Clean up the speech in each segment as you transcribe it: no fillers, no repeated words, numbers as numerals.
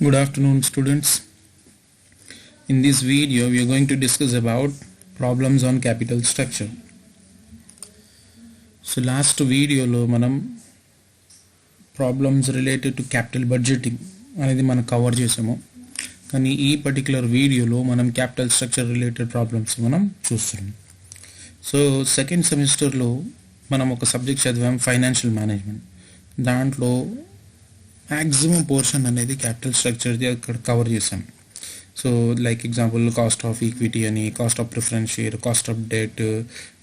Good afternoon, students. In this video, we are going to discuss about problems on capital structure. So last video lo manam problems related to capital budgeting అనేది మనం cover చేసాము. కానీ ఈ particular వీడియోలో మనం capital structure related problems మనం చూస్తున్నాం. So second సెమిస్టర్లో మనం ఒక సబ్జెక్ట్ చదివాం, ఫైనాన్షియల్ మేనేజ్మెంట్. దాంట్లో మ్యాక్సిమం పోర్షన్ అనేది క్యాపిటల్ స్ట్రక్చర్ది అక్కడ కవర్ చేసాం. So like example cost of equity అని, cost of preference share, cost of debt,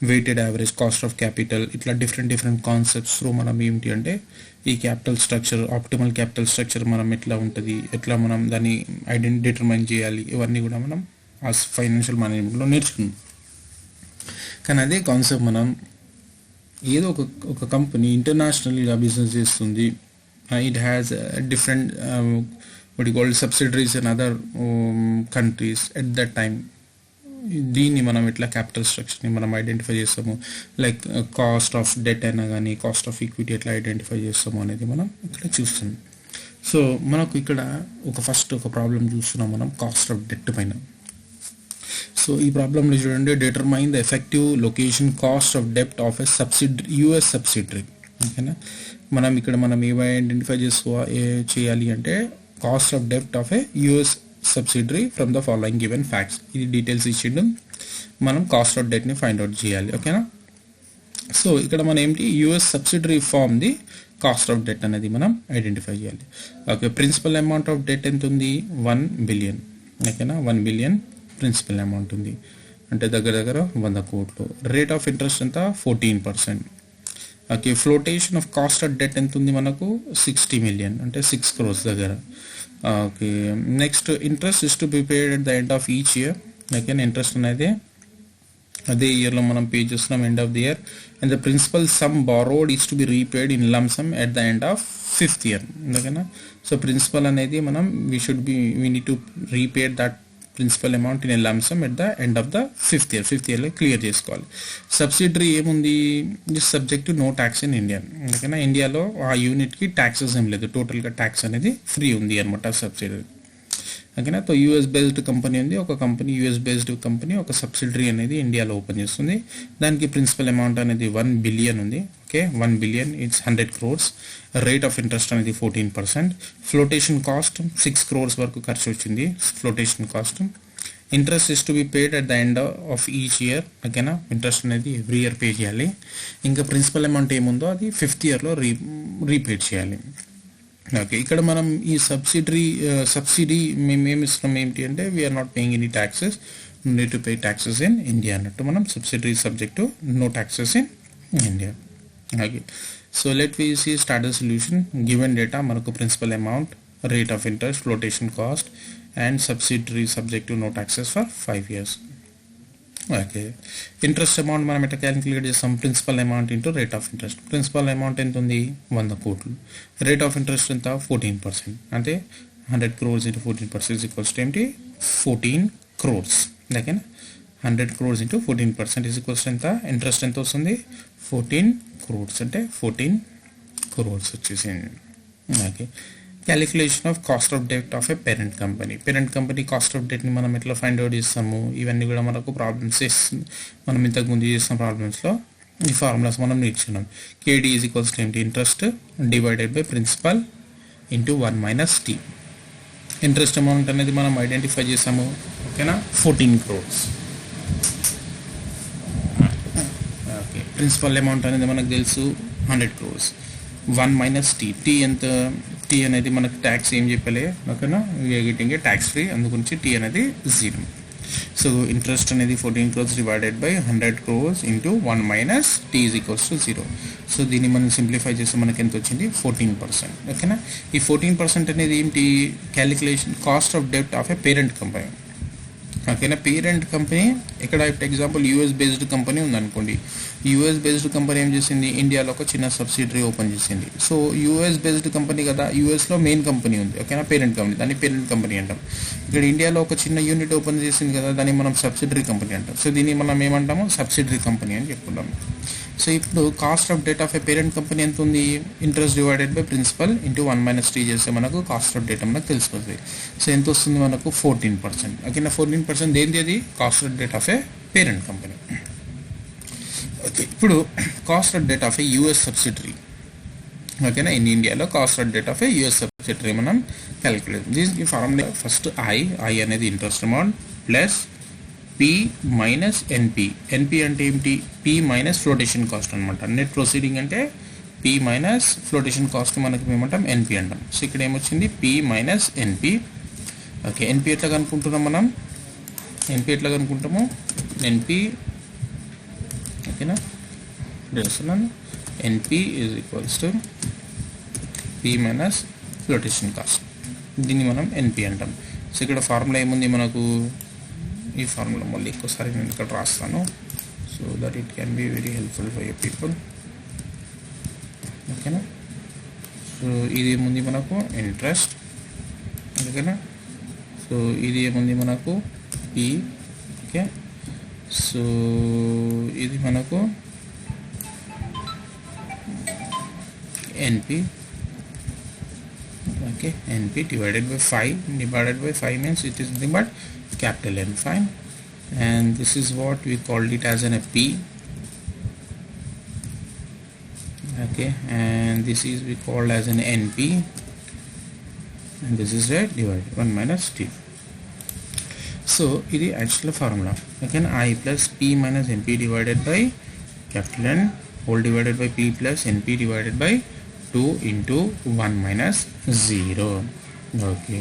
weighted average cost of capital, ఇట్లా డిఫరెంట్ కాన్సెప్ట్స్ త్రూ మనం ఏంటి అంటే ఈ capital structure, optimal capital structure మనం ఎట్లా ఉంటుంది, ఎట్లా మనం దాన్ని డిటర్మైన్ చేయాలి, ఇవన్నీ కూడా మనం ఆ ఫైనాన్షియల్ మేనేజ్మెంట్లో నేర్చుకున్నాం. కానీ అదే కాన్సెప్ట్ మనం ఏదో ఒక కంపెనీ ఇంటర్నేషనల్గా బిజినెస్ చేస్తుంది, it has different what you call subsidiaries in other countries. At that time దీన్ని మనం ఎట్లా క్యాపిటల్ స్ట్రక్చర్ని మనం ఐడెంటిఫై చేస్తాము, లైక్ కాస్ట్ ఆఫ్ డెట్ అయినా కానీ కాస్ట్ ఆఫ్ ఈక్విటీ ఎట్లా ఐడెంటిఫై చేస్తాము అనేది మనం ఇక్కడ చూస్తున్నాం. సో మనకు ఇక్కడ ఫస్ట్ ఒక ప్రాబ్లం చూస్తున్నాం మనం కాస్ట్ ఆఫ్ డెట్ పైన. సో ఈ ప్రాబ్లంలో చూడండి, determine the effective location cost of డెప్ట్ of a subsidiary, US subsidiary. ఓకేనా, మనం ఇక్కడ ఏమై ఐడెంటిఫై చేయాలి అంటే కాస్ట్ ఆఫ్ డెప్ట్ of a US subsidiary from the following given facts. ఇది డీటెయిల్స్ ఇచ్చిండు, మనం కాస్ట్ ఆఫ్ డెట్ని ఫైండ్ అవుట్ చేయాలి. ఓకేనా, సో ఇక్కడ మనం ఏంటి US subsidiary from the cost of debt అనేది మనం ఐడెంటిఫై చేయాలి. Okay, principal amount of debt ఎంత ఉంది, 1 బిలియన్. ఓకేనా, 1 బిలియన్ ప్రిన్సిపల్ అమౌంట్ ఉంది, అంటే దగ్గర 100 కోట్లు. రేట్ ఆఫ్ ఇంట్రెస్ట్ ఎంత, 14%. Okay, flotation of cost of debt ఎంత ఉంది మనకు, 60 మిలియన్, అంటే 6 crores దగ్గర. Okay, next interest is to be paid at the end of each year. Okay, interest అనేది అదే ఇయర్లో మనం పే చేస్తున్నాం, end of the year. And the principal sum borrowed is to be repaid in lump sum at the end of 5th year. ఓకేనా, so principal అనేది మనం we need to repaid that principal amount in a lump sum at the end of the 5th year. 5th yearలో clear చేసుకోవాలి. Subsidiary ఏముంది, subject to no tax in India. ఓకేనా, ఇండియాలో ఆ యూనిట్కి ట్యాక్సెస్ ఏం లేదు, టోటల్గా ట్యాక్స్ అనేది ఫ్రీ ఉంది అనమాట సబ్సిడరీ. ఓకేనా, సో యూఎస్ బేస్డ్ కంపెనీ ఉంది, యూఎస్ బేస్డ్ కంపెనీ ఒక సబ్సిడరీ అనేది ఇండియాలో ఓపెన్ చేస్తుంది. దానికి ప్రిన్సిపల్ అమౌంట్ అనేది 1 బిలియన్ ఉంది. Okay, 1 billion it's 100 crores. Rate of interest అనేది 14%. ఫ్లోటేషన్ కాస్ట్ 6 crores వరకు ఖర్చు వచ్చింది flotation cost. Interest is to be paid at the end of each year. ఓకేనా, ఇంట్రెస్ట్ అనేది ఎవ్రీ ఇయర్ పే చేయాలి. ఇంకా ప్రిన్సిపల్ అమౌంట్ ఏముందో అది 5th yearలో రీపే చేయాలి. ఓకే, ఇక్కడ మనం ఈ సబ్సిడీ మేము ఏమి ఇస్తున్నాం ఏంటి అంటే we are not paying any taxes, need to pay taxes in India అన్నట్టు. మనం subsidiary subject no taxes in India. Okay, so let we see start solution. Given data మనకు principal amount, rate of interest, flotation cost and subsidiary subject no taxes for 5 years. Okay, interest amount మనం ఎట్లా calculate చేస్తాం, principal amount into rate of interest. Principal amount ఎంత ఉంది, 100 కోట్లు. Rate of interest ఎంత, 14%. అంటే 100 crores into 14% equals to ఏంటి, 14 crores. ఓకేనా, 100 crores ఇంటూ 14% ఈక్వల్స్ ఎంత, ఇంట్రెస్ట్ ఎంత వస్తుంది, 14 crores, అంటే 14 crores వచ్చేసింది. Okay, calculation of cost of debt of a parent company cost of డెట్ని మనం ఎట్లా ఫైండ్ అవుట్ చేస్తాము, ఇవన్నీ కూడా మనకు ప్రాబ్లమ్స్ మనం ఇంతకుముందు చేసిన ప్రాబ్లమ్స్లో ఈ ఫార్ములాస్ మనం నేర్చుకున్నాం. కేడీ ఈజ్ ఈక్వల్స్ టు ఏంటి, interest divided by principal into 1 minus t. Interest amount అనేది మనం ఐడెంటిఫై చేసాము. ఓకేనా, 14 crores. ఓకే, ప్రిన్సిపల్ అమౌంట్ అనేది మనకు తెలుసు 100 crores. 1 minus t ఎంత, టీ అనేది మనకు ట్యాక్స్ ఏం చెప్పలే. ఓకేనా, we are getting a tax free, అందుగురించి టీ అనేది 0. సో ఇంట్రెస్ట్ అనేది 14 crores divided by 100 crores into 1 minus t is equals to 0. So దీన్ని మనం సింప్లిఫై చేస్తే మనకి ఎంత వచ్చింది, 14%. ఓకేనా, ఈ 14% అనేది ఏంటి, క్యాలిక్యులేషన్ కాస్ట్ ఆఫ్ డెప్ట్ ఆఫ్ ఏ పేరెంట్ కంపెనీ. ఓకేనా, పేరెంట్ కంపెనీ ఇక్కడ ఎగ్జాంపుల్ యూఎస్ బేస్డ్ కంపెనీ ఉందనుకోండి. యూఎస్ బేస్డ్ కంపెనీ ఏం చేసింది, ఇండియాలో ఒక చిన్న సబ్సిడరీ ఓపెన్ చేసింది. సో యూఎస్ బేస్డ్ కంపెనీ కదా, యూఎస్లో మెయిన్ కంపెనీ ఉంది. ఓకేనా, పేరెంట్ కంపెనీ, దాన్ని పేరెంట్ కంపెనీ అంటాం. ఇక్కడ ఇండియాలో ఒక చిన్న యూనిట్ ఓపెన్ చేసింది కదా, దాన్ని మనం సబ్సిడరీ కంపెనీ అంటాం. సో దీన్ని మనం ఏమంటాము, సబ్సిడరీ కంపెనీ అని చెప్పుకుంటాం. సో ఇప్పుడు cost of debt of a parent company ఎంత ఉంది, interest divided by principal into 1 - t చేస్తే మనకు కాస్ట్ ఆఫ్ డెట్ మనకు తెలిసిపోతుంది. సో ఎంత వస్తుంది మనకు 14%. ఓకేనా, 14% దేనిది, అది cost of debt of a parent company. Okay, ఇప్పుడు cost of debt of a US subsidiary. ఓకేనా, ఇన్ ఇండియాలో cost of debt of a US subsidiary మనం క్యాలిక్యులేట్. దీనికి ఫార్ములా ఫస్ట్ ఐ అనేది interest amount plus P minus NP. NP అంటే ఏమిటి, P minus flotation cost అనమాట. Net proceeding అంటే P minus flotation cost మనకి ఏమంటాం, ఎన్పి అంటాం. సో ఇక్కడ ఏమొచ్చింది, పి మైనస్ ఎన్పి. ఓకే, ఎన్పి ఎట్లా కనుక్కుంటున్నాం మనం, ఎన్పి ఎట్లా కనుక్కుంటాము, ఎన్పి ఓకేనా చేస్తున్నాను, NP is equals to P minus flotation cost. దీన్ని మనం ఎన్పి అంటాం. సో ఇక్కడ ఫార్ములా ఏముంది మనకు, ఈ ఫార్ములా మళ్ళీ ఇంకోసారి నేను ఇక్కడ రాస్తాను, so that it can be very helpful for your people. ఓకేనా, సో ఇది ఏముంది మనకు ఇంట్రెస్ట్. ఓకేనా, సో ఇది ఏముంది మనకు పి. ఓకే, సో ఇది మనకు ఎన్పి. Okay, NP divided by 5 means it is nothing but capital N, fine, and this is what we called it as an a P. Okay, and this is we called as an NP, and this is a divided 1 - t. So it is actual formula. Again, I plus P minus NP divided by capital N whole divided by P plus NP divided by 2 into 1 minus 0. Okay,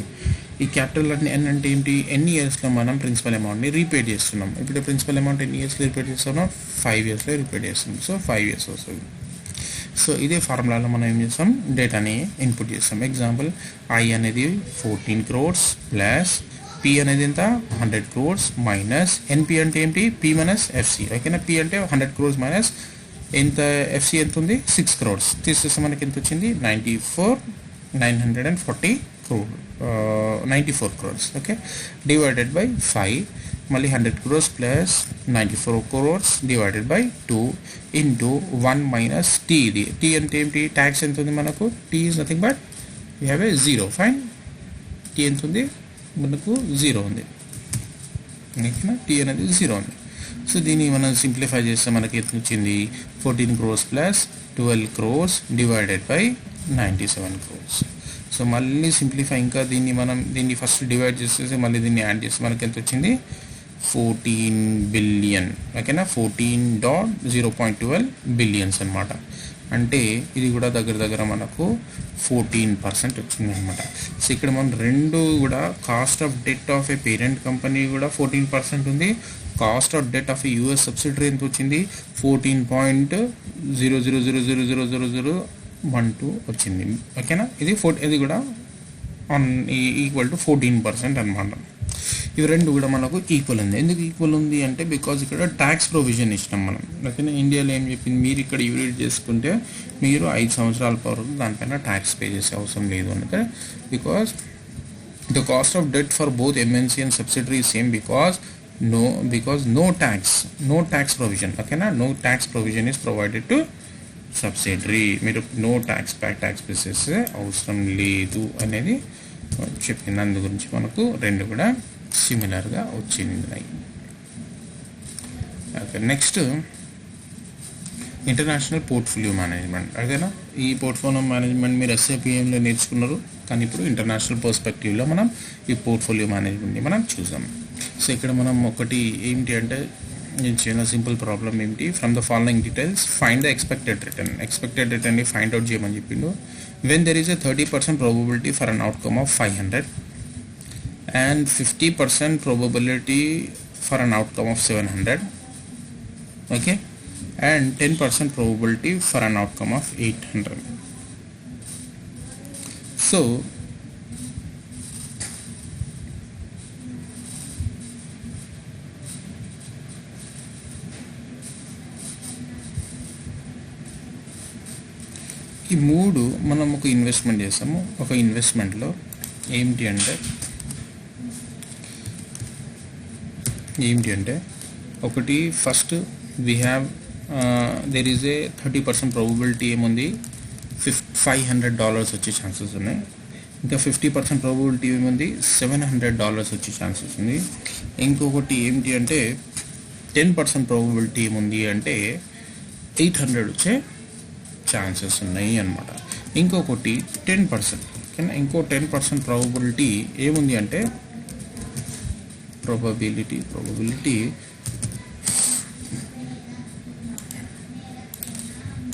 ఈ capital ఎన్ అంటే ఏంటి, ఎన్ని ఇయర్స్లో మనం principal అమౌంట్ని repay చేస్తున్నాం. ఇప్పుడు principal amount ఎన్ని ఇయర్స్లో రీపే చేస్తున్నాం, 5 yearsలో రీపే చేస్తున్నాం. సో 5 years వస్తుంది. సో ఇదే ఫార్ములాలో మనం ఏం చేస్తాం, డేటాని ఇన్పుట్ చేస్తాం. ఎగ్జాంపుల్, ఐ అనేది 14 crores ప్లస్ పి అనేది ఎంత 100 crores మైనస్ ఎన్పి అంటే ఏంటి, పి మైనస్ ఎఫ్సి. ఓకేనా, పి అంటే 100 crores మైనస్ ఎంత, ఎఫ్సి ఎంత ఉంది 6 crores. తీసేస్తే మనకి ఎంత వచ్చింది, 94 crores. ఓకే, డివైడెడ్ బై 5, మళ్ళీ 100 crores plus 94 crores divided by 2 into 1 minus T. ఇది టీ అంటే ఏంటి, ట్యాక్స్ ఎంత ఉంది మనకు, T is nothing but we have a 0. Fine, T ఎంత ఉంది మనకు 0 ఉంది. ఓకేనా, టీ అనేది 0 ఉంది. సో దీన్ని మనం సింప్లిఫై చేస్తే మనకి ఎంత వచ్చింది, 14 crores plus 12 crores divided by 97 crores. So మళ్ళీ సింప్లిఫై, ఇంకా దీన్ని ఫస్ట్ డివైడ్ చేసేసి మళ్ళీ దీన్ని యాడ్ చేస్తే మనకి ఎంత వచ్చింది, 14 billion. ఓకేనా, 14.0.12 billions అనమాట. అంటే ఇది కూడా దగ్గర మనకు 14% వచ్చింది అనమాట. సో ఇక్కడ మనం రెండు కూడా cost of debt of a parent company కూడా 14% ఉంది, cost of debt of US subsidiary ఎంత వచ్చింది, 14.00000012 వచ్చింది. ఓకేనా, ఇది కూడా ఈక్వల్ టు 14% అనమాట. ఇవి రెండు కూడా మనకు ఈక్వల్ ఉంది. ఎందుకు ఈక్వల్ ఉంది అంటే, బికాజ్ ఇక్కడ ట్యాక్స్ ప్రొవిజన్ ఇచ్చినాం మనం. ఓకేనా, ఇండియాలో ఏం చెప్పింది, మీరు ఇక్కడ యూనిట్ చేసుకుంటే మీరు 5 సంవత్సరాల వరకు దానిపైన ట్యాక్స్ పే చేసే అవసరం లేదు అంటే, because the cost of debt for both MNC and subsidiary same because no tax provision. ఓకేనా, no tax provision is provided to subsidiary. మీరు no tax basis అవసరం లేదు అనేది చెప్పింది. అందు గురించి మనకు రెండు కూడా సిమిలర్గా వచ్చింది. Okay, next international portfolio management. ఓకేనా, ఈ పోర్ట్ఫోలియో మేనేజ్మెంట్ మీరు ఎస్ఏపిఎంలో నేర్చుకున్నారు, కానీ ఇప్పుడు ఇంటర్నేషనల్ పర్స్పెక్టివ్లో మనం ఈ పోర్ట్ఫోలియో మేనేజ్మెంట్ని మనం చూద్దాం. సో ఇక్కడ మనం ఒకటి ఏంటి అంటే, నేను చిన్న సింపుల్ ప్రాబ్లం ఏంటి, from the following details find the expected రిటర్న్ని ఫైండ్ అవుట్ చేయమని చెప్పిండు. When there is a 30% probability for an outcome of 500 and 50% probability for an outcome of 700, okay, and 10% probability for an outcome of 800. So ఈ మూడు మనం ఒక investment చేస్తాము. ఒక ఇన్వెస్ట్మెంట్లో ఏంటి అంటే ఒకటి, first we have their is a 30% probability ఏముంది, $500 వచ్చే ఛాన్సెస్ ఉన్నాయి. ఇంకా 50% ప్రాబబిలిటీ ఏముంది, $700 వచ్చే ఛాన్సెస్ ఉంది. ఇంకొకటి ఏంటి అంటే 10% ప్రాబబిలిటీ ఏముంది అంటే 800 వచ్చే ఛాన్సెస్ ఉన్నాయి అన్నమాట. ఇంకొకటి 10%, ఓకేనా, ఇంకో 10% ప్రాబబిలిటీ ఏముంది అంటే probability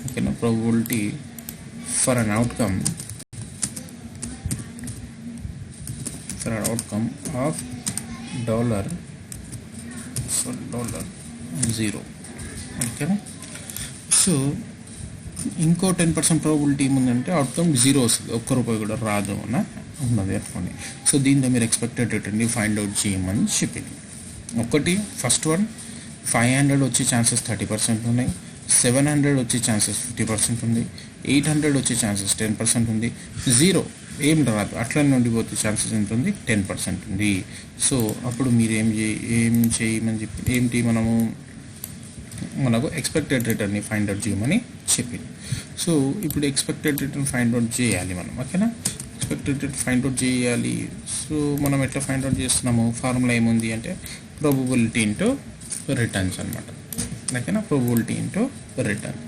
ఓకేనా, probability for an outcome of $0, ఓకేనా. సో ఇంకో 10% ప్రాబబిలిటీ ఏముందంటే అవుట్కమ్ 0 వస్తుంది, ₹1 కూడా రాదు అన్న ఉన్నది అనుకోండి. సో దీంతో మీరు ఎక్స్పెక్టెడ్ రిటర్న్ని ఫైండ్ అవుట్ చేయమని చెప్పింది. ఒకటి ఫస్ట్ వన్ 500 వచ్చే ఛాన్సెస్ 30% ఉన్నాయి, 700 వచ్చే ఛాన్సెస్ 50% ఉంది, 800 వచ్చే ఛాన్సెస్ 10% ఉంది, 0 ఏం రాదు అట్లనే ఉండిపోతే ఛాన్సెస్ ఎంత ఉంది, 10% ఉంది. సో అప్పుడు మీరు ఏం చేయమని చెప్పి ఏంటి మనకు ఎక్స్పెక్టెడ్ రిటర్న్ని ఫైండ్ అవుట్ చేయమని చెప్పింది. సో ఇప్పుడు ఎక్స్పెక్టెడ్ రిటర్న్ ఫైండ్ అవుట్ చేయాలి మనం, ఓకేనా. ఎక్స్పెక్టెడ్ రిటర్న్ ఫైండ్ అవుట్ చేయాలి. సో మనం ఎట్లా ఫైండ్ అవుట్ చేస్తున్నాము, ఫార్ములా ఏముంది అంటే ప్రాబబిలిటీ ఇంటూ రిటర్న్స్ అనమాట, ఓకేనా, ప్రాబబిలిటీ ఇంటూ రిటర్న్.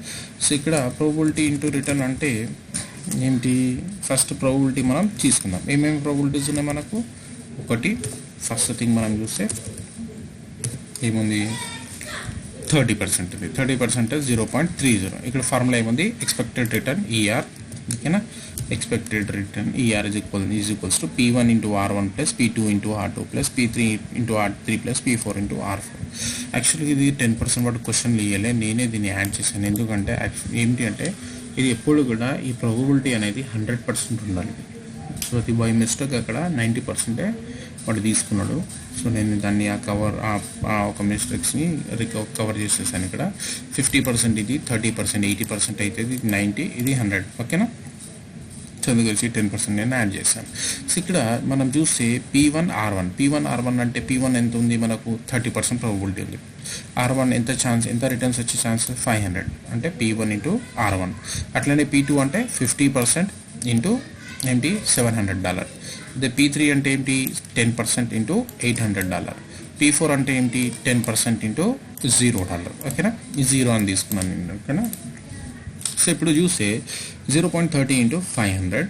సో ఇక్కడ ప్రాబబిలిటీ ఇంటూ రిటర్న్ అంటే ఏంటి, ఫస్ట్ ప్రాబబిలిటీ మనం తీసుకుందాం. ఏమేమి ప్రాబబిలిటీస్ ఉన్నాయి మనకు, ఒకటి ఫస్ట్ థింగ్ మనం చూస్తే ఏముంది 30% ఉంది, 30% 0.30. ఇక్కడ ఫార్ములా ఏముంది, ఎక్స్పెక్టెడ్ రిటర్న్ ఈఆర్, ఓకేనా. Expected return ER is equals to P1 into R1 plus P2 into R2 plus P3 into R3 plus P4 into R4. యాక్చువల్గా ఇది 10% వాటి క్వశ్చన్లు ఇవ్వలే, నేనే దీన్ని యాడ్ చేశాను. ఎందుకంటే ఏంటి అంటే ఇది ఎప్పుడు కూడా ఈ ప్రాబబిలిటీ అనేది 100% ఉండాలి. సో అది బై మిస్టేక్ అక్కడ 90% వాడు తీసుకున్నాడు. సో నేను దాన్ని ఒక మిస్టేక్స్ని కవర్ చేసేసాను. ఇక్కడ 50% ఇది, 30%, 80% అయితే ఇది 90, ఇది 100, ఓకేనా. సో అందుకలిసి 10% నేను యాడ్ చేశాను. సో ఇక్కడ మనం చూస్తే P1 R1 అంటే P1 ఎంత ఉంది మనకు, 30% ప్రాబబిలిటీ ఉంది. R1 ఎంత రిటర్న్స్ వచ్చే ఛాన్సెస్ 500 అంటే P1 into R1. అట్లనే P2 అంటే 50% ఇంటూ ఏంటి $700. అదే P3 అంటే ఏంటి 10% ఇంటూ $800. P4 అంటే ఏంటి 10% ఇంటూ $0, ఓకేనా. ఈ 0 అని తీసుకున్నాను నేను, ఓకేనా. సో ఇప్పుడు చూస్తే 0.30 into 500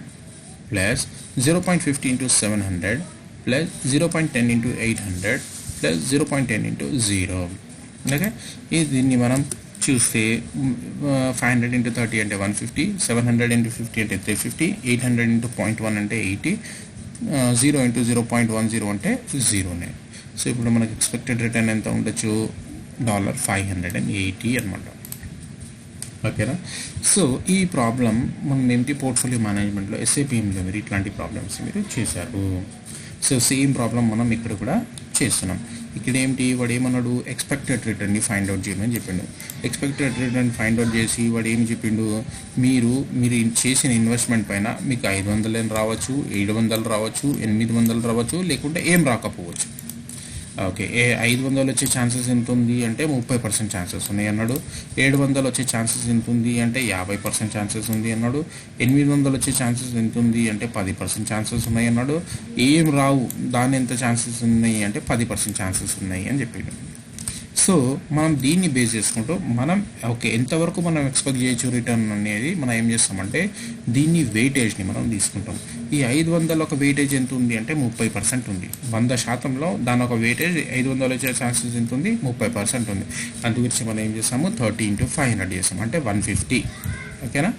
plus 0.50 into 700 plus 0.10 into 800 plus 0.10 into 0, okay. దీన్ని మనం చూస్తే 500 into 30 అంటే 150, 700 into 50 అంటే 350, 800 into 0.1 అంటే 80, 0 into 0.10 అంటే 0. సో ఇప్పుడు మనకి ఎక్స్పెక్టెడ్ రిటర్న్ ఎంత ఉండొచ్చు, $580 అనమాట, ఓకేనా. సో ఈ ప్రాబ్లం మనం ఏంటి పోర్ట్ఫోలియో మేనేజ్మెంట్లో SAPలో మీరు ఇట్లాంటి ప్రాబ్లమ్స్ మీరు చేశారు. సో సేమ్ ప్రాబ్లం మనం ఇక్కడ కూడా చేస్తున్నాం. ఇక్కడ ఏంటి వాడు ఏమన్నాడు, ఎక్స్పెక్టెడ్ రిటర్న్ని ఫైండ్ అవుట్ చేయమని చెప్పిండు. ఎక్స్పెక్టెడ్ రిటర్న్ ఫైండ్ అవుట్ చేసి వాడు ఏం చెప్పిండు, మీరు చేసిన ఇన్వెస్ట్మెంట్ పైన మీకు 500 రావచ్చు, 700 రావచ్చు, 800 రావచ్చు, లేకుంటే ఏం రాకపోవచ్చు. ఓకే, 500 వచ్చే ఛాన్సెస్ ఎంత ఉంది అంటే 30% ఛాన్సెస్ ఉన్నాయి అన్నాడు. 700 వచ్చే ఛాన్సెస్ ఎంత ఉంది అంటే 50% ఛాన్సెస్ ఉంది అన్నాడు. 800 వచ్చే ఛాన్సెస్ ఎంత ఉంది అంటే 10% ఛాన్సెస్ ఉన్నాయి అన్నాడు. ఏం రావు దాని ఎంత ఛాన్సెస్ ఉన్నాయి అంటే 10% ఛాన్సెస్ ఉన్నాయి అని చెప్పాడు. సో మనం దీన్ని బేస్ చేసుకుంటూ మనం ఓకే ఎంతవరకు మనం ఎక్స్పెక్ట్ చేయొచ్చు రిటర్న్ అనేది మనం ఏం చేస్తామంటే దీన్ని వెయిటేజ్ని మనం తీసుకుంటాం. ఈ 500 ఒక వెయిటేజ్ ఎంత ఉంది అంటే 30% ఉంది. 100%లో దాని ఒక వెయిటేజ్ 500 వచ్చే ఛాన్సెస్ ఎంత ఉంది, 30% ఉంది. అందుగురించి మనం ఏం చేస్తాము 30 into 500 చేస్తాం అంటే 150, ఓకేనా.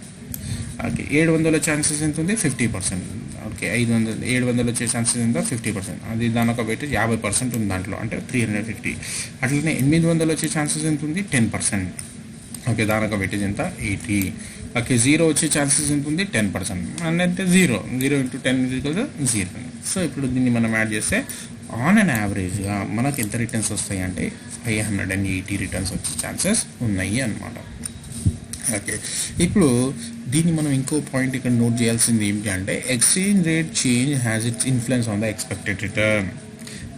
ఓకే, 700 ఛాన్సెస్ ఎంత ఉంది 50%. ఓకే, 700 వచ్చే ఛాన్సెస్ ఎంత 50%, అది దాని ఒక వెయిటేజ్ 50% ఉంది దాంట్లో అంటే 350. అట్లనే 800 వచ్చే ఛాన్సెస్ ఎంత ఉంది 10%. ఓకే, దాని ఒక వెయిటేజ్ ఎంత 80. ఓకే, 0 వచ్చే ఛాన్సెస్ ఎంత ఉంది 10%, అంటే 0 into 10 = 0. సో ఇప్పుడు దీన్ని మనం యాడ్ చేస్తే ఆన్ అండ్ యావరేజ్గా మనకు ఎంత రిటర్న్స్ వస్తాయి అంటే 580 రిటర్న్స్ వచ్చే ఛాన్సెస్ ఉన్నాయి అన్నమాట. ఓకే, ఇప్పుడు దీన్ని మనం ఇంకో పాయింట్ ఇక్కడ నోట్ చేయాల్సింది ఏంటి అంటే exchange rate change has its influence on the expected return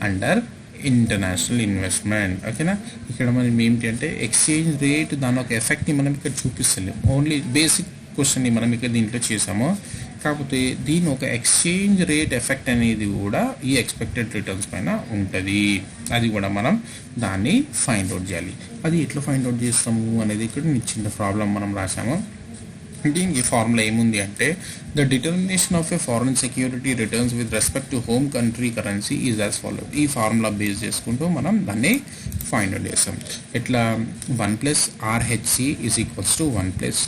under international investment. ఓకేనా, ఇక్కడ మనం ఏంటి అంటే ఎక్స్చేంజ్ రేట్ దాని ఒక ఎఫెక్ట్ని మనం ఇక్కడ చూపిస్తలేం, ఓన్లీ బేసిక్ క్వశ్చన్ని మనం ఇక్కడ దీంట్లో చేసాము. కాకపోతే దీని ఒక ఎక్స్చేంజ్ రేట్ ఎఫెక్ట్ అనేది కూడా ఈ ఎక్స్పెక్టెడ్ రిటర్న్స్ పైన ఉంటుంది. అది కూడా మనం దాన్ని ఫైండ్ అవుట్ చేయాలి. అది ఎట్లా ఫైండ్ అవుట్ చేస్తాము అనేది ఇక్కడ చిన్న ప్రాబ్లం మనం రాసాము. దీనికి ఫార్ములా ఏముంది అంటే the determination of a foreign security returns with respect to home country currency is as follow. ఈ ఫార్ములా బేస్ చేసుకుంటూ మనం దాన్ని ఫైండ్ అవుట్ చేస్తాం. ఇట్లా 1 + RHC is equals to 1 +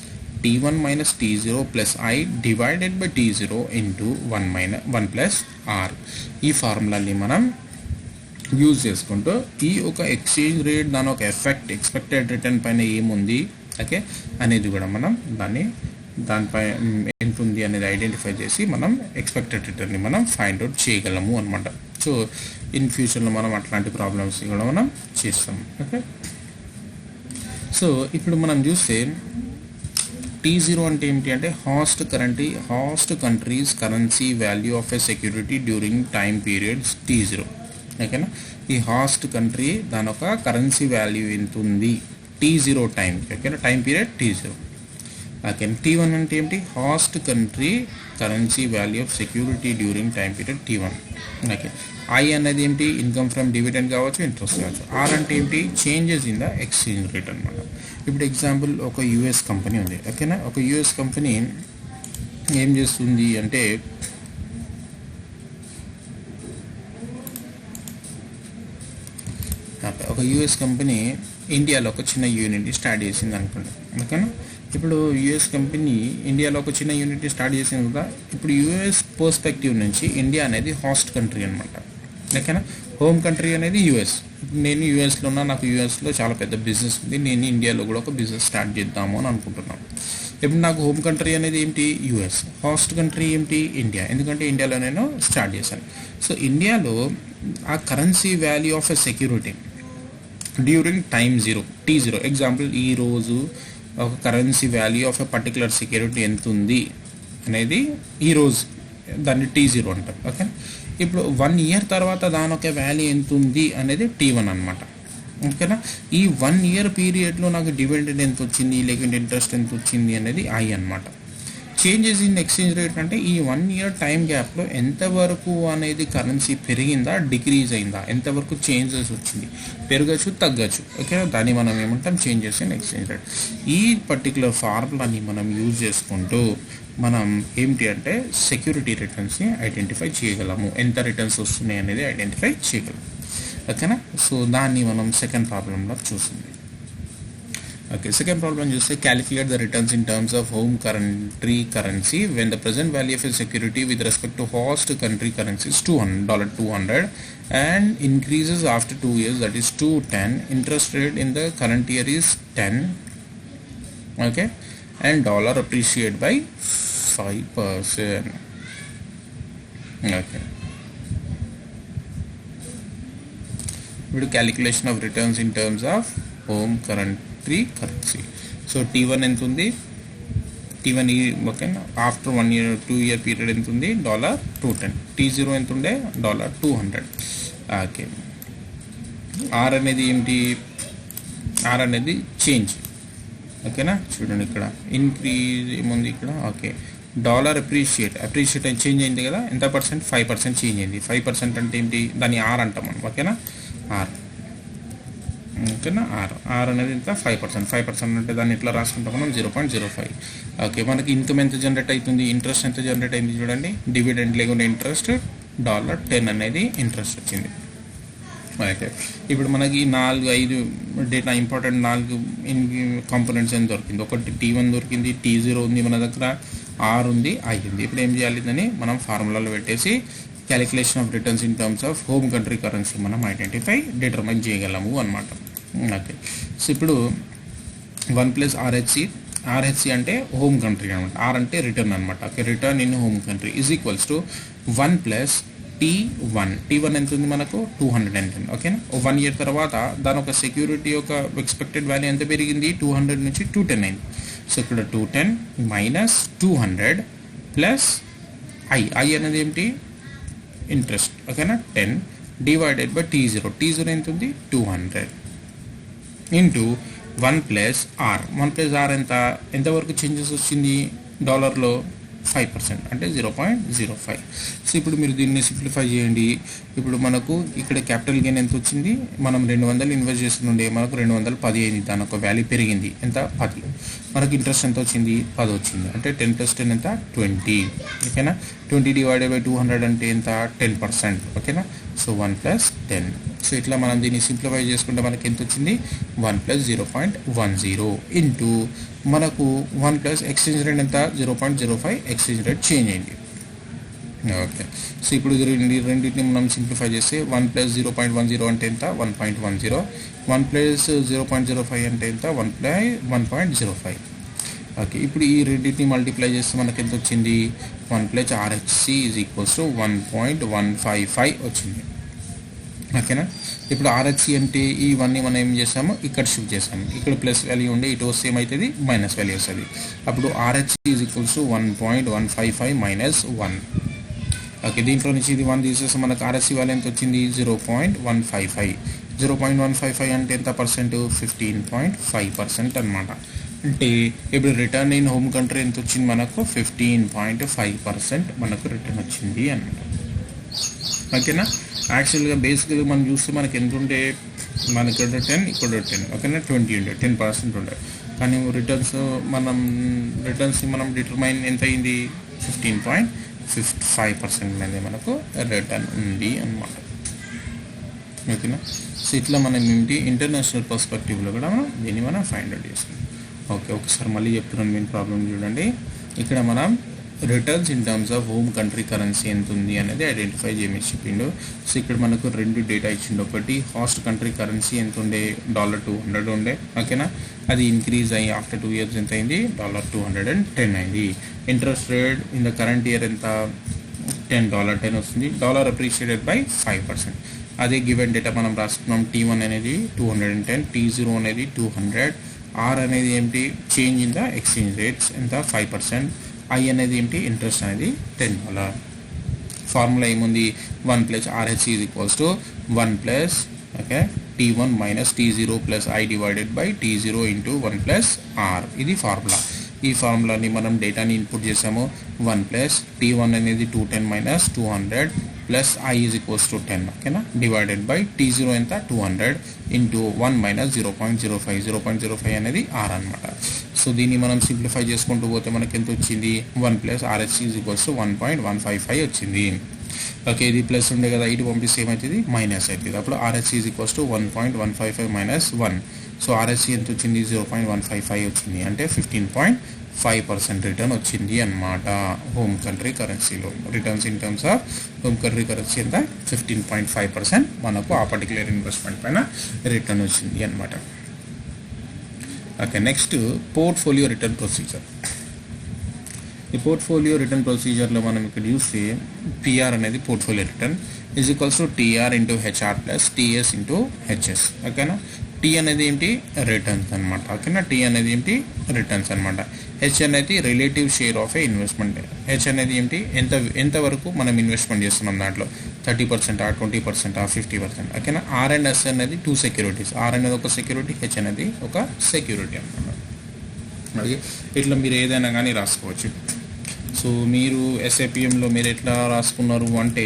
T1 - T0 + I divided by T0 into 1 + R. ఈ ఫార్ములాని మనం use చేసుకుంటూ ఈ ఒక ఎక్స్చేంజ్ రేట్ దాని ఒక ఎఫెక్ట్ ఎక్స్పెక్టెడ్ రిటర్న్ పైన ఏముంది ఓకే అనేది కూడా మనం దానిపై ఎంత ఉంది అనేది ఐడెంటిఫై చేసి మనం ఎక్స్పెక్టెడ్ రిటర్న్ని మనం ఫైండ్ అవుట్ చేయగలము అనమాట. సో ఇన్ ఫ్యూచర్లో మనం అట్లాంటి ప్రాబ్లమ్స్ కూడా మనం చేస్తాం. ఓకే, సో ఇప్పుడు మనం చూస్తే T0 అంటే ఏంటి అంటే host countries currency value of a security during time periods T0. ఓకేనా, ఈ హాస్ట్ కంట్రీ దాని ఒక కరెన్సీ వాల్యూ ఎంత ఉంది T0 టైం. ఓకేనా, time period T0. Okay, T1 అంటే ఏంటి host country currency value of security during time period T1. Okay, I అనేది ఏంటి ఇన్కమ్ ఫ్రమ్ డివిడెండ్ కావచ్చు, ఇంట్రెస్ట్ కావచ్చు. R అంటే ఏంటి changes in the exchange rate అనమాట. ఇప్పుడు ఎగ్జాంపుల్ ఒక యుఎస్ కంపెనీ ఉంది. ఓకేనా, ఒక యుఎస్ కంపెనీ ఏం చేస్తుంది అంటే ఒక యుఎస్ కంపెనీ ఇండియాలో ఒక చిన్న యూనిట్ స్టార్ట్ చేసింది అనుకోండి. ఓకేనా, ఇప్పుడు యుఎస్ కంపెనీ ఇండియాలో ఒక చిన్న యూనిట్ స్టార్ట్ చేసింది కదా. ఇప్పుడు యుఎస్ పర్స్పెక్టివ్ నుంచి ఇండియా అనేది హాస్ట్ కంట్రీ అనమాట. ఓకేనా, హోమ్ కంట్రీ అనేది యుఎస్. నేను యూఎస్లో ఉన్నా, నాకు యూఎస్లో చాలా పెద్ద బిజినెస్ ఉంది, నేను ఇండియాలో కూడా ఒక బిజినెస్ స్టార్ట్ చేద్దాము అని అనుకుంటున్నాను. ఇప్పుడు నాకు హోమ్ కంట్రీ అనేది ఏంటి యుఎస్, హాస్ట్ కంట్రీ ఏంటి ఇండియా, ఎందుకంటే ఇండియాలో నేను స్టార్ట్ చేశాను. సో ఇండియాలో ఆ currency value of a security during time T0 example ఈరోజు ఒక currency value of a particular security ఎంత ఉంది అనేది ఈరోజు దాన్ని T0 అంటారు. ఓకే, ఇప్పుడు 1 ఇయర్ తర్వాత దాని ఒక వాల్యూ ఎంత ఉంది అనేది T1 అనమాట. ఓకేనా, ఈ 1 ఇయర్ పీరియడ్లో నాకు డివిడెండ్ ఎంత వచ్చింది లేకుంటే ఇంట్రెస్ట్ ఎంత వచ్చింది అనేది I అనమాట. చేంజెస్ ఇన్ ఎక్స్చేంజ్ రేట్ అంటే ఈ 1 ఇయర్ టైం గ్యాప్లో ఎంతవరకు అనేది కరెన్సీ పెరిగిందా డిక్రీజ్ అయిందా, ఎంతవరకు చేంజెస్ వచ్చింది, పెరగచ్చు తగ్గచ్చు. ఓకే, దాన్ని మనం ఏమంటాం చేంజెస్ ఇన్ ఎక్స్చేంజ్ రేట్. ఈ పర్టికులర్ ఫార్ములాని మనం యూజ్ చేసుకుంటూ మనం ఏంటి అంటే సెక్యూరిటీ రిటర్న్స్ని ఐడెంటిఫై చేయగలము, ఎంత రిటర్న్స్ వస్తున్నాయి అనేది ఐడెంటిఫై చేయగలము. ఓకేనా, సో దాన్ని మనం సెకండ్ ప్రాబ్లంలో చూస్తుంది. ఓకే, సెకండ్ ప్రాబ్లం చూస్తే calculate the returns in terms of home country currency when the present value of a security with respect to host country currency is $200 and increases after 2 years, that is 210. Interest rate in the current year is 10. Okay, and dollar appreciate by 5%. Okay, ఇప్పుడు calculation of returns in terms of home country currency. So T1 ఎంత ఉంది, T1 okay after 1 year 2 year period ఎంత ఉంది $210. T0 ఎంత ఉండే $200. Okay, R అనేది ఏంటి, R అనేది చేంజ్. ఓకేనా, చూడండి ఇక్కడ ఇంక్రీజ్ ఏముంది ఇక్కడ. ఓకే, డాలర్ అప్రిషియేట్ అని చేంజ్ అయింది కదా, ఎంత పర్సెంట్ 5% చేంజ్ అయింది. 5% అంటే ఏంటి, దాన్ని R అంటాం మనం. ఓకేనా, R. ఓకేనా, R అనేది ఎంత 5% అంటే దాన్ని ఎట్లా రాసుకుంటాం మనం 0.05. ఓకే, మనకి ఇన్కమ్ ఎంత జనరేట్ అవుతుంది, ఇంట్రెస్ట్ ఎంత జనరేట్ అయింది చూడండి, డివిడెండ్ లేకుండా ఇంట్రెస్ట్ $10 అనేది ఇంట్రెస్ట్ వచ్చింది. ఓకే, ఇప్పుడు మనకి 4-5 డేటా ఇంపార్టెంట్ 4 కాంపోనెంట్స్ అని దొరికింది. ఒకటి T1 దొరికింది, T0 ఉంది మన దగ్గర, R ఉంది, I ఉంది. ఇప్పుడు ఏం చేయాలి, దాన్ని మనం ఫార్ములాలో పెట్టేసి calculation of returns in terms of home country currency మనం డిటర్మైన్ చేయగలము అనమాట. ఓకే, సో ఇప్పుడు 1 + RHC అంటే హోమ్ కంట్రీ అనమాట, R అంటే రిటర్న్ అనమాట. Okay, return in home country is equals to 1 + T1 ఎంత ఉంది మనకు 200 ఎంత ఉంది. ఓకేనా, 1 ఇయర్ తర్వాత దాని ఒక సెక్యూరిటీ యొక్క ఎక్స్పెక్టెడ్ వాల్యూ ఎంత పెరిగింది, 200 నుంచి 210 అయింది. సో ఇక్కడ 210 - 200 + I అనేది ఏంటి ఇంట్రెస్ట్. ఓకేనా, 10 డివైడెడ్ బై T0 ఎంత ఉంది 200 into 1 plus R. 1 plus R ఎంతవరకు చేంజెస్ వచ్చింది డాలర్లో 5% అంటే 0.05. సో ఇప్పుడు మీరు దీన్ని సింప్లిఫై చేయండి. ఇప్పుడు మనకు ఇక్కడ క్యాపిటల్ గెయిన్ ఎంత వచ్చింది, మనం 200 ఇన్వెస్ట్ చేస్తుండే మనకు 210 అయింది, దాని ఒక వాల్యూ పెరిగింది ఎంత 10. మనకు ఇంట్రెస్ట్ ఎంత వచ్చింది 10 వచ్చింది, అంటే 10 + 10 ఎంత 20. ఓకేనా, 20 డివైడెడ్ బై 200 అంటే ఎంత 10%. ఓకేనా, సో 1 + 10. సో ఇట్లా మనం దీన్ని సింప్లిఫై చేసుకుంటే మనకి ఎంత వచ్చింది 1 + 0.10 ఇంటూ మనకు 1 ప్లస్ ఎక్స్చేంజ్ రేట్ ఎంత 0.05 ఎక్స్చేంజ్ రేట్ చేంజ్ అయింది. ఓకే, సో ఇప్పుడు రెండింటిని మనం సింప్లిఫై చేస్తే 1 + 0.10 అంటే ఎంత 1.10, 1 + 0.05 అంటే ఎంత 1.05. ఓకే, ఇప్పుడు ఈ రెండింటిని మల్టిప్లై చేస్తే మనకి ఎంత వచ్చింది 1 + RHC = 1.155 వచ్చింది. ఓకేనా, ఇప్పుడు RHC అంటే ఇవన్నీ మనం ఏం చేసాము ఇక్కడ షిఫ్ట్ చేసాము, ఇక్కడ ప్లస్ వాల్యూ ఉండే ఇటు వస్తే ఏమవుతుంది మైనస్ వాల్యూ వస్తుంది. అప్పుడు RHC = 1.155 - 1. ఓకే, దీంట్లో నుంచి ఇది 1 తీసేస్తే మనకు RHC వాల్యూ ఎంత వచ్చింది 0.155. 0.155 అంటే ఎంత పర్సెంట్ 15.5% అనమాట. అంటే ఇప్పుడు రిటర్న్ ఇన్ హోమ్ కంట్రీ ఎంత వచ్చింది మనకు 15.5% మనకు రిటర్న్ వచ్చింది అనమాట. ఓకేనా, యాక్చువల్గా బేసిక్గా మనం చూస్తే మనకి ఎంత ఉంటే మనకి ఇక్కడ 10 ఇక్కడ 10. ఓకేనా, 20 ఉండే 10% ఉండే, కానీ రిటర్న్స్ మనం డిటర్మైన్ ఎంత అయింది 15.5% అనేది మనకు రిటర్న్ ఉంది అన్నమాట. ఓకేనా, సో ఇట్లా మనం ఏంటి ఇంటర్నేషనల్ పర్స్పెక్టివ్లో కూడా దీన్ని మనం ఫైండ్ అవుట్ చేసుకుంటాం. ఓకే, ఒకసారి మళ్ళీ చెప్తున్నాను మెయిన్ ప్రాబ్లం చూడండి. ఇక్కడ మనం returns in terms of home country currency ఎంత ఉంది అనేది ఐడెంటిఫై చేయమని చెప్పిండు. సో ఇక్కడ మనకు 2 డేటా ఇచ్చిండు. ఒకటి హాస్ట్ కంట్రీ కరెన్సీ ఎంత ఉండే $200 ఉండే. ఓకేనా, అది ఇంక్రీజ్ అయ్యి ఆఫ్టర్ 2 years ఎంత అయింది $210 అయింది. Interest rate in the current year ఎంత $10 వస్తుంది. Dollar appreciated by 5%. అదే గివెన్ డేటా మనం రాసుకున్నాం. T1 అనేది 210, T0 అనేది 200, R అనేది ఏంటి change in the exchange rates ఎంత 5%, I అనేది ఏంటి ఇంట్రెస్ట్ అనేది $10. ఫార్ములా ఏముంది 1 + RHC = 1 + okay T1 - T0 + I divided by T0 × 1 + R. ఇది ఫార్ములా. ఈ ఫార్ములాని మనం డేటాని ఇన్పుట్ చేసాము. 1 + T1 అనేది 210 - 200 ప్లస్ I = 10. ఓకేనా, డివైడెడ్ బై T0 ఎంత 200 ఇంటూ 1 - 0.05. 0.05 అనేది R అనమాట. సో దీన్ని మనం సింప్లిఫై చేసుకుంటూ పోతే మనకి ఎంత వచ్చింది 1 + RHC = 1.155 వచ్చింది. ఓకే, ఇది ప్లస్ ఉండే కదా, ఇటు పంపిస్తే ఏమవుతుంది మైనస్ అవుతుంది. అప్పుడు RHC = 1.155 - 1. సో RHC ఎంత వచ్చింది 0.155 వచ్చింది, అంటే 15.5% రిటర్న్ వచ్చింది అన్నమాట. హోమ్ కంట్రీ కరెన్సీలో returns in terms of home country currency ఎంత 15.5% మనకు ఆ పర్టికులర్ ఇన్వెస్ట్మెంట్ పైన రిటర్న్ వచ్చింది అన్నమాట. Okay, next portfolio return procedure. ఈ పోర్ట్ఫోలియో రిటర్న్ ప్రొసీజర్లో మనం ఇక్కడ చూస్తే PR అనేది portfolio return = TR × HR + TS × HS. ఓకేనా, T అనేది ఏంటి రిటర్న్స్ అనమాట. ఓకేనా, T అనేది ఏంటి రిటర్న్స్ అనమాట. H అనేది relative share of A investment. H అనేది ఏంటి ఎంతవరకు మనం ఇన్వెస్ట్మెంట్ చేస్తున్నాం దాంట్లో 30%, 20%, 50%. ఓకేనా, R అండ్ S అనేది 2 సెక్యూరిటీస్. R అనేది ఒక సెక్యూరిటీ, H అనేది ఒక సెక్యూరిటీ అనమాట. అలాగే ఇట్లా మీరు ఏదైనా కానీ రాసుకోవచ్చు. సో మీరు SAPMలో మీరు ఎట్లా రాసుకున్నారు అంటే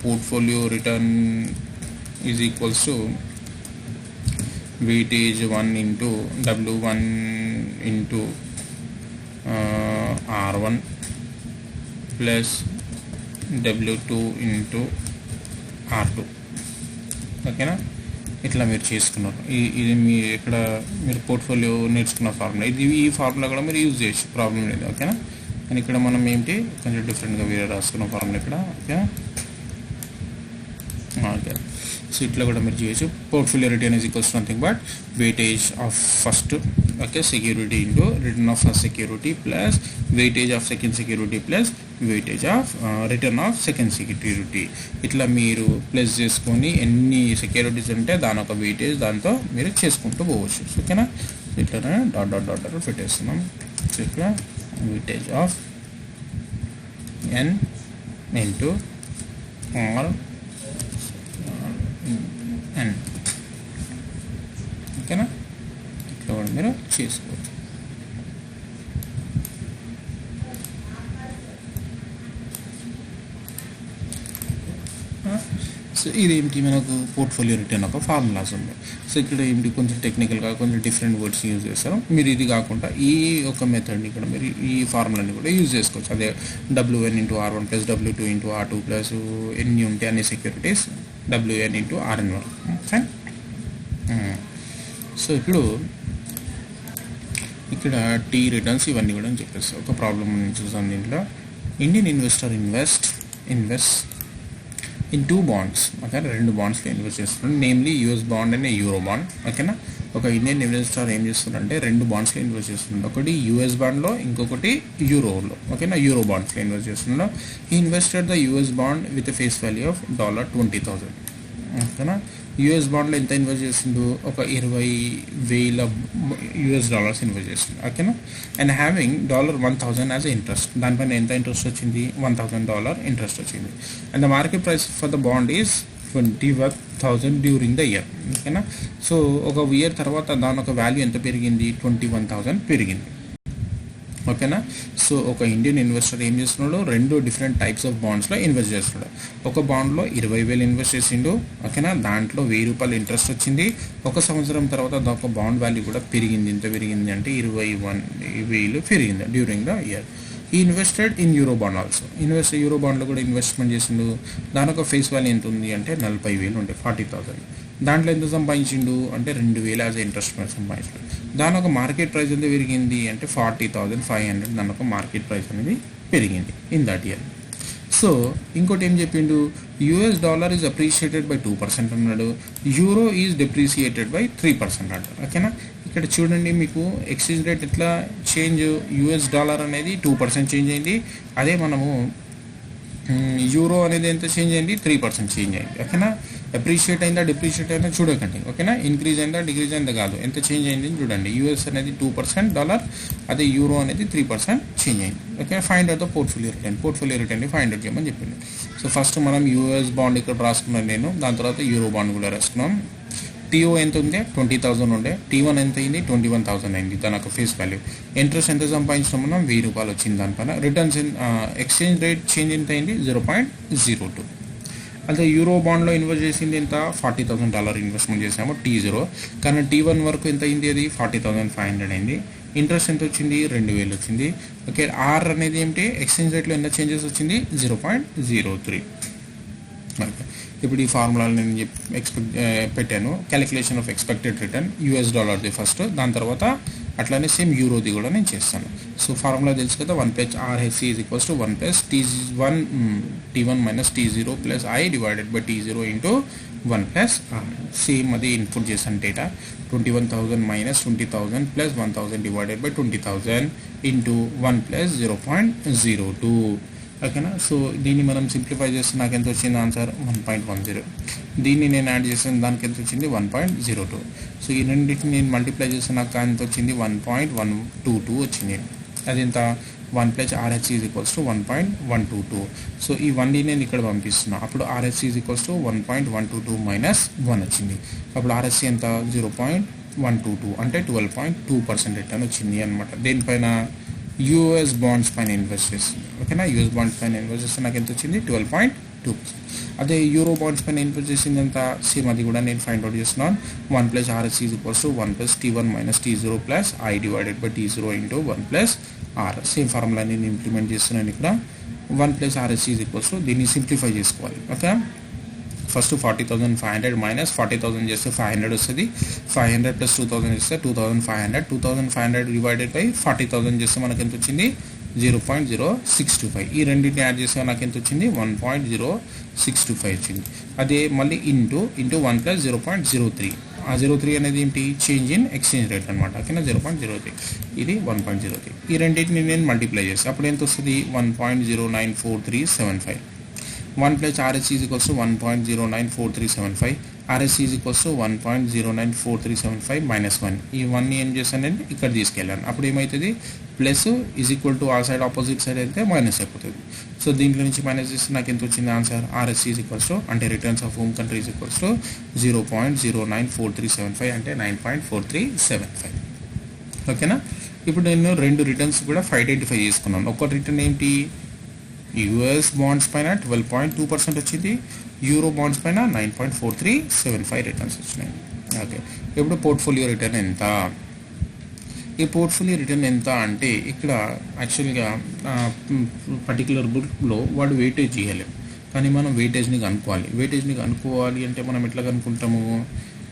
portfolio return = weightage 1 × W1 × R1 plus W2 × R2. ఓకేనా, ఇట్లా మీరు చేసుకున్నారు. ఇది మీ ఇక్కడ మీరు పోర్ట్ఫోలియో నేర్చుకున్న ఫార్ములా. ఈ ఫార్ములా కూడా మీరు యూజ్ చేయొచ్చు, ప్రాబ్లం లేదు. ఓకేనా, కానీ ఇక్కడ మనం ఏంటి కొంచెం డిఫరెంట్గా వేరే రాసుకున్న ఫార్ములా ఇక్కడ. ఓకేనా, ఓకే, సో ఇట్లా కూడా మీరు చేయొచ్చు. Portfolio return = nothing but weightage of first security into return of first security plus weightage of second security plus weightage of return of second security. ఇట్లా మీరు ప్లస్ చేసుకొని ఎన్ని సెక్యూరిటీస్ ఉంటే దాని ఒక వెయిటేజ్ దాంతో మీరు చేసుకుంటూ పోవచ్చు. ఓకేనా, ఇట్లా డాట్ పెట్టేస్తున్నాం. సో ఇక్కడ వెయిటేజ్ ఆఫ్ N × R ఎన్. ఓకేనా, ఇట్లా కూడా మీరు చేసుకోవచ్చు. సో ఇదేంటి, మనకు పోర్ట్ఫోలియో రిటర్న్ ఒక ఫార్ములాస్ ఉన్నాయి. సో ఇక్కడ ఏంటి, కొంచెం టెక్నికల్గా కొంచెం డిఫరెంట్ వర్డ్స్ యూజ్ చేస్తారు. మీరు ఇది కాకుండా ఈ ఒక మెథడ్ని ఇక్కడ మీరు ఈ ఫార్ములాని కూడా యూజ్ చేసుకోవచ్చు. అదే WN into R1 plus W2 into R2 plus ఎన్ని ఉంటే అన్ని సెక్యూరిటీస్ WN ఇంటూ RN వరకు. ఫైన్. సో ఇప్పుడు ఇక్కడ టీ రిటర్న్స్ ఇవన్నీ కూడా చెప్పేస్తాను. ఒక ప్రాబ్లమ్ చూసాం దీంట్లో. Indian investor invest in 2 bonds. ఓకేనా, 2 బాండ్స్లో ఇన్వెస్ట్ చేస్తున్నాడు, namely US bond and euro bond. ఓకేనా, ఒక ఇండియన్ ఇన్వెస్టర్ ఏం చేస్తున్నాడంటే 2 బాండ్స్లో ఇన్వెస్ట్ చేస్తున్నాడు. ఒకటి US బాండ్లో, ఇంకొకటి యూరోలో. ఓకేనా, యూరో బాండ్స్లో ఇన్వెస్ట్ చేస్తున్నాడు. ఈ invested the US bond with face value of $20,000. ఓకేనా, US బాండ్లో ఎంత ఇన్వెస్ట్ చేసిండు, ఒక $20,000 ఇన్వెస్ట్ చేసిండు. ఓకేనా, అండ్ హ్యావింగ్ $1,000 యాజ్ ఇంట్రెస్ట్. దానిపైన ఎంత ఇంట్రెస్ట్ వచ్చింది, $1,000 ఇంట్రెస్ట్ వచ్చింది. And the market price for the bond is 21,000 during the year. ఓకేనా, సో ఒక ఇయర్ తర్వాత దాని ఒక వాల్యూ ఎంత పెరిగింది, 21,000 పెరిగింది. ఓకేనా, సో ఒక ఇండియన్ ఇన్వెస్టర్ ఏం చేస్తున్నాడు, 2 డిఫరెంట్ టైప్స్ ఆఫ్ బాండ్స్లో ఇన్వెస్ట్ చేస్తున్నాడు. ఒక బాండ్లో 20,000 ఇన్వెస్ట్ చేసిండు. ఓకేనా, దాంట్లో $1,000 ఇంట్రెస్ట్ వచ్చింది. ఒక సంవత్సరం తర్వాత ఒక బాండ్ వాల్యూ కూడా పెరిగింది. ఎంత పెరిగింది అంటే 21,000 పెరిగింది డ్యూరింగ్ ద ఇయర్. ఈ invested in euro bond also. Euro బాండ్లో కూడా ఇన్వెస్ట్మెంట్ చేసిండు. దాని ఒక ఫేస్ వాల్యూ ఎంత ఉంది అంటే 40,000 ఉంటే 40,000. దాంట్లో ఎంత సంపాదించిండు అంటే 2,000 యాజ్ ఇంట్రెస్ట్ మీద సంపాదించాడు. దాని ఒక మార్కెట్ ప్రైస్ ఎంత పెరిగింది అంటే 40,500. దాని ఒక మార్కెట్ ప్రైస్ అనేది పెరిగింది ఇన్ దట్ ఇయర్. సో ఇంకోటి ఏం చెప్పిండు, $US ఈజ్ అప్రిషియేటెడ్ బై 2% అన్నాడు, యూరో ఈజ్ డిప్రిషియేటెడ్ బై 3% అన్నాడు. ఓకేనా, ఇక్కడ చూడండి మీకు ఎక్స్చేంజ్ రేట్ ఎట్లా చేంజ్, US అనేది 2% చేంజ్ అయింది. అదే మనము యూరో అనేది ఎంత చేంజ్ అయింది, 3% చేంజ్ అయింది. ఓకేనా, అప్రిషియేట్ అయిందా డిప్రిషియేట్ అయిందా చూడకండి. ఓకేనా, ఇంక్రీజ్ అయిందా డిక్రీజ్ అయిందా కాదు, ఎంత చేంజ్ అయింది చూడండి. US అనేది 2%, అదే యూరో అనేది 3% చేంజ్ అయింది. Okay, find out the portfolio return find out చేయమని చెప్పింది. సో ఫస్ట్ మనం US బాండ్ ఇక్కడ రాసుకున్నాను నేను, దాని తర్వాత యూరో బాండ్ కూడా రాసుకున్నాం. TO ఎంత ఉంది, 20,000 ఉండే. T1 ఎంత అయింది, 21,000 అయింది దాని ఒక ఫేస్ వాల్యూ. ఇంట్రెస్ట్ ఎంత సంపాదించినాం మనం, $1,000 వచ్చింది దానిపైన. రిటర్న్స్ ఎక్స్చేంజ్ రేట్ చేంజ్ ఎంత అయింది, 0.02. అదే యూరో బాండ్లో ఇన్వెస్ట్ చేసింది ఎంత, $40,000 ఇన్వెస్ట్మెంట్ చేసాము T0. కానీ T1 వరకు ఎంత అయింది, అది 40,500 అయింది. ఇంట్రెస్ట్ ఎంత వచ్చింది, 2,000 వచ్చింది. ఓకే, R అనేది ఏంటి, ఎక్స్చేంజ్ రేట్లో ఎంత చేంజెస్ వచ్చింది, 0.03. ఓకే, ఇప్పుడు ఈ ఫార్ములాలు నేను పెట్టాను. Calculation of expected return $the first, దాని తర్వాత అట్లానే సేమ్ యూరోది కూడా నేను చేస్తాను. సో ఫార్ములా తెలుసు కదా, 1 RHC is equals to 1 T1 minus T0 plus I divided by T0 into 1 R. Same అది ఇన్పుట్ చేశాను data. 21,000 minus 20,000 plus 1,000 divided by 20,000 into 1 plus 0.02. ఓకేనా, సో దీన్ని మనం సింప్లిఫై చేస్తే నాకు ఎంత వచ్చింది ఆన్సర్, 1.10. దీన్ని నేను యాడ్ చేసాను, దానికి ఎంత వచ్చింది, 1.02. సో ఈ రెండింటిని నేను మల్టిప్లై చేస్తే నాకు ఎంత వచ్చింది, 1.122 వచ్చింది. అది ఎంత, 1 RHC is equals to 1.122. So ఈ 1ని నేను ఇక్కడ పంపిస్తున్నా. అప్పుడు RHC is equals to 1.122 minus 1 వచ్చింది. అప్పుడు RHC ఎంత, 0.122 అంటే 12.2% రిటర్న్ వచ్చింది అనమాట. దేనిపైన, US బాండ్స్ పైన ఇన్వెస్ట్ చేస్తుంది. ఓకేనా, US బాండ్స్ పైన ఇన్వెస్ట్ చేస్తే నాకు ఎంత వచ్చింది, 12.2. అదే యూరో బాండ్స్ పైన ఇన్వెస్ట్ చేసింది ఎంత, సేమ్ అది కూడా నేను ఫైండ్ అవుట్ చేస్తున్నాను. 1 RHC is equals to 1 T1 minus T0 plus I divided by T0 into 1 R. Same formula నేను ఇంప్లిమెంట్ చేస్తున్నాను ఇక్కడ. 1 RHC ఈజ్ ఈక్వల్స్ టు, దీన్ని సింప్లిఫై చేసుకోవాలి. ఓకే, ఫస్ట్ 40,500 మైనస్ 40,000 చేస్తే 500 వస్తుంది. 500 ప్లస్ 2,000 చేస్తే 2,500. 2,500 డివైడెడ్ బై 40,000 చేస్తే మనకు ఎంత వచ్చింది, 0.0625. ఈ రెండింటిని యాడ్ చేస్తే నాకు ఎంత వచ్చింది, 1.0625 వచ్చింది. అదే మళ్ళీ ఇంటూ 1 ప్లస్ 0.03. ఆ 0.3 అనేది ఏంటి, చేంజ్ ఇన్ ఎక్స్చేంజ్ రేట్ అనమాట. ఓకేనా, 0.03, ఇది 1.03. ఈ రెండింటిని నేను మల్టిప్లై చేస్తే అప్పుడు ఎంత వస్తుంది, 1.094375. 1 plus RSC is equals to 1.094375. RSC is equals to 1.094375 minus 1. ఈ 1 ఏం చేశానంటే ఇక్కడ తీసుకెళ్ళాను. అప్పుడు ఏమవుతుంది, ప్లస్ ఈజ్ ఈక్వల్ టు ఆ సైడ్ ఆపోజిట్ సైడ్ అయితే మైనస్ అయిపోతుంది. సో దీంట్లో నుంచి మైనస్ చేస్తే నాకు ఎంత వచ్చింది answer, RSC is equals to అంటే returns of home country is equals to 0.094375 అంటే 9.4375. ఓకేనా. ఇప్పుడు నేను రెండు రిటర్న్స్ కూడా ఐడెంటిఫై చేసుకున్నాను. ఒక రిటర్న్ ఏంటి, యూఎస్ బాండ్స్ పైన 12.2% వచ్చింది, యూరో బాండ్స్ పైన 9.4375 రిటర్న్స్ వచ్చినాయి. ఓకే, ఇప్పుడు పోర్ట్ఫోలియో రిటర్న్ ఎంత, ఈ పోర్ట్ఫోలియో రిటర్న్ ఎంత అంటే ఇక్కడ యాక్చువల్గా పర్టికులర్ బుక్లో వాడు వెయిటేజ్ చేయలేము, కానీ మనం వెయిటేజ్ని కనుక్కోవాలి అంటే మనం ఎట్లా కనుక్కుంటాము.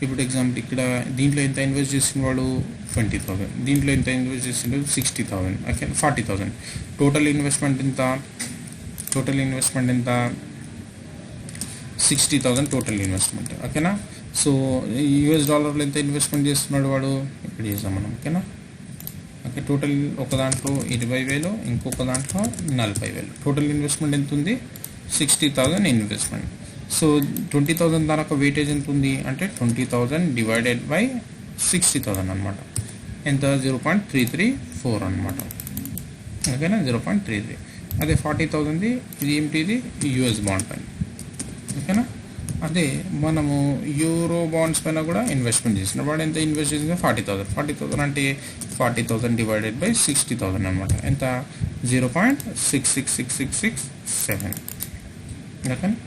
ఇప్పుడు ఎగ్జాంపుల్ ఇక్కడ దీంట్లో ఎంత ఇన్వెస్ట్ చేసిన వాడు 20,000, దీంట్లో ఎంత ఇన్వెస్ట్ చేసిండు 60,000, ఓకే 40,000. టోటల్ ఇన్వెస్ట్మెంట్ ఎంత 60,000 టోటల్ ఇన్వెస్ట్మెంట్. ఓకేనా. సో యూఎస్ డాలర్లో ఎంత ఇన్వెస్ట్మెంట్ చేస్తున్నాడు వాడు, ఇప్పుడు చేద్దాం మనం. ఓకేనా. ఓకే, టోటల్ ఒక దాంట్లో 20,000, ఇంకొక దాంట్లో 40,000. టోటల్ ఇన్వెస్ట్మెంట్ ఎంత ఉంది, 60,000 ఇన్వెస్ట్మెంట్. సో 20,000 దానికి వెయిటేజ్ ఎంత ఉంది అంటే 20,000 డివైడెడ్ బై 60,000 అనమాట. ఎంత 0.334 అనమాట. ఓకేనా, 0.33. అదే 40,000 ఇది ఏంటి, ఇది యూఎస్ బాండ్ పైన. ఓకేనా. అదే మనము యూరో బాండ్స్ పైన కూడా ఇన్వెస్ట్మెంట్ చేసిన వాడు ఎంత ఇన్వెస్ట్ చేసింది 40,000 అంటే 40,000 డివైడెడ్ బై 60,000 అనమాట. ఎంత 0.666667. ఓకేనా.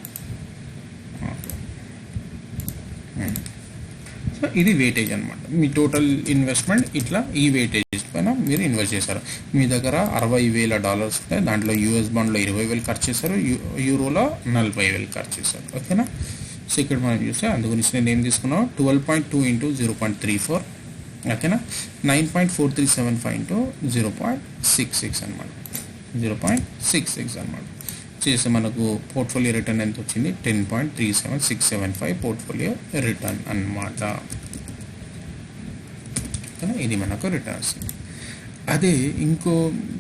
సో ఇది వెయిటేజ్ అనమాట. మీ టోటల్ ఇన్వెస్ట్మెంట్ ఇట్లా ఈ వెయిటేజ్ పైన మీరు ఇన్వెస్ట్ చేశారు. మీ దగ్గర $60,000 ఉంటాయి, దాంట్లో యూఎస్ బాండ్లో 20,000 ఖర్చు చేశారు, యూరోలో 40,000 ఖర్చు చేశారు. ఓకేనా. సో ఇక్కడ మనం చూస్తే అందు గురించి నేను ఏం తీసుకున్నాను, 12.2 ఇంటూ 0.34. ఓకేనా. 9.4375 ఇంటూ 0.66 అనమాట, 0.66 అనమాట. చేస్తే మనకు పోర్ట్ఫోలియో రిటర్న్ ఎంత వచ్చింది, 10.37675 పోర్ట్ఫోలియో రిటర్న్ అన్నమాట. ఇది మనకు రిటర్న్స్. అదే ఇంకో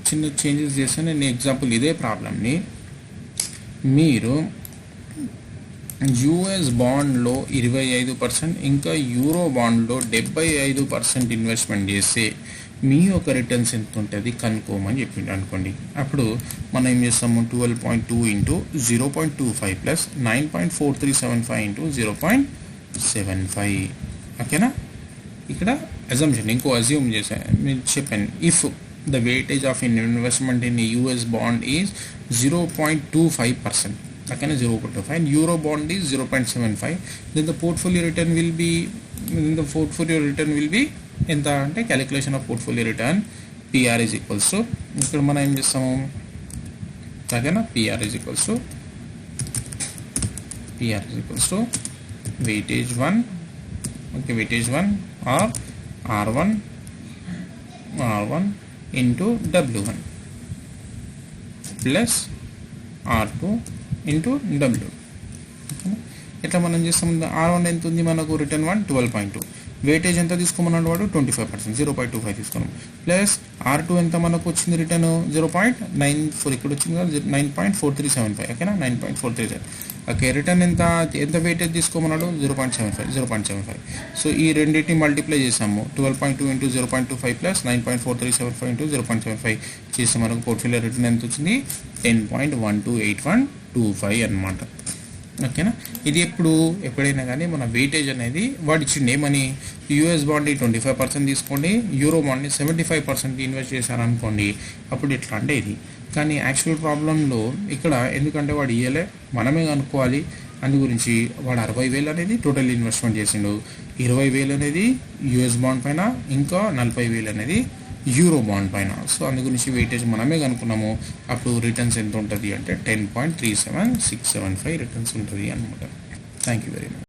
చిన్న చేంజెస్ చేస్తే నేను ఎగ్జాంపుల్ ఇదే ప్రాబ్లమ్ని మీరు యూఎస్ బాండ్లో 25%, ఇంకా యూరో బాండ్లో 75% ఇన్వెస్ట్మెంట్ చేస్తే మీ యొక్క రిటర్న్స్ ఎంత ఉంటుంది కనుక్కోమని చెప్పిండు అనుకోండి. అప్పుడు మనం ఏం చేస్తాము, 12.2 ఇంటూ 0.25 ప్లస్ 9.4375 ఇంటూ 0.75. ఓకేనా. ఇక్కడ అజంప్షన్ ఇంకో అజ్యూమ్ చేశాను, మీరు చెప్పాను, if the weightage of investment in US bond is 0.25%. ఓకేనా, 0.25. Euro bond is 0.75. Then the portfolio return will be ఎంత అంటే calculation of portfolio return PR is equals to, ఇక్కడ మనం ఏం చేస్తాము, ఓకేనా, PR is equals to weightage 1, okay, weightage 1 R R1 into W1 plus R2 into W. ఇట్లా మనం చేస్తాం. R1 ఎంత ఉంది మనకు, రిటర్న్ 1 12.2, వెయిటేజ్ ఎంత తీసుకోమన్నాడు వాడు 25%, 0.25 తీసుకున్నాం, ప్లస్ R2 ఎంత మనకు వచ్చింది రిటర్న్ 0.94, ఇక్కడ వచ్చింది కదా 9.4375. ఓకేనా, 9.437. ఓకే, రిటర్న్ ఎంత వెయిటేజ్ తీసుకోమన్నాడు 0.75. సో ఈ రెండింటిని మల్టిప్లై చేసాము, 12.2 ఇంటూ 0.25 ప్లస్ 9.4375 ఇంటూ 0.75 చేస్తే మనకు పోర్ట్ఫోలియో రిటర్న్ ఎంత వచ్చింది 10.128125 అనమాట. ఓకేనా. ఇది ఎప్పుడైనా కానీ మన వెయిటేజ్ అనేది వాడు ఇచ్చిండే మనీ, యూఎస్ బాండ్ని 25% తీసుకోండి, యూరో బాండ్ని 75% ఇన్వెస్ట్ చేశారనుకోండి, అప్పుడు ఎట్లా అంటే ఇది. కానీ యాక్చువల్ ప్రాబ్లంలో ఇక్కడ ఎందుకంటే వాడు ఇయ్యలే, మనమే కనుక్కోవాలి. అందు గురించి వాడు 60,000 అనేది టోటల్ ఇన్వెస్ట్మెంట్ చేసిండు, 20,000 అనేది యూఎస్ బాండ్ పైన, ఇంకా 40,000 అనేది యూరో బాండ్ పైన. సో అందు గురించి వెయిటేజ్ మనమే కనుక్కున్నాము. అప్పుడు రిటర్న్స్ ఎంత ఉంటుంది అంటే 10.37675 రిటర్న్స్ ఉంటుంది అనమాట. Thank you very much.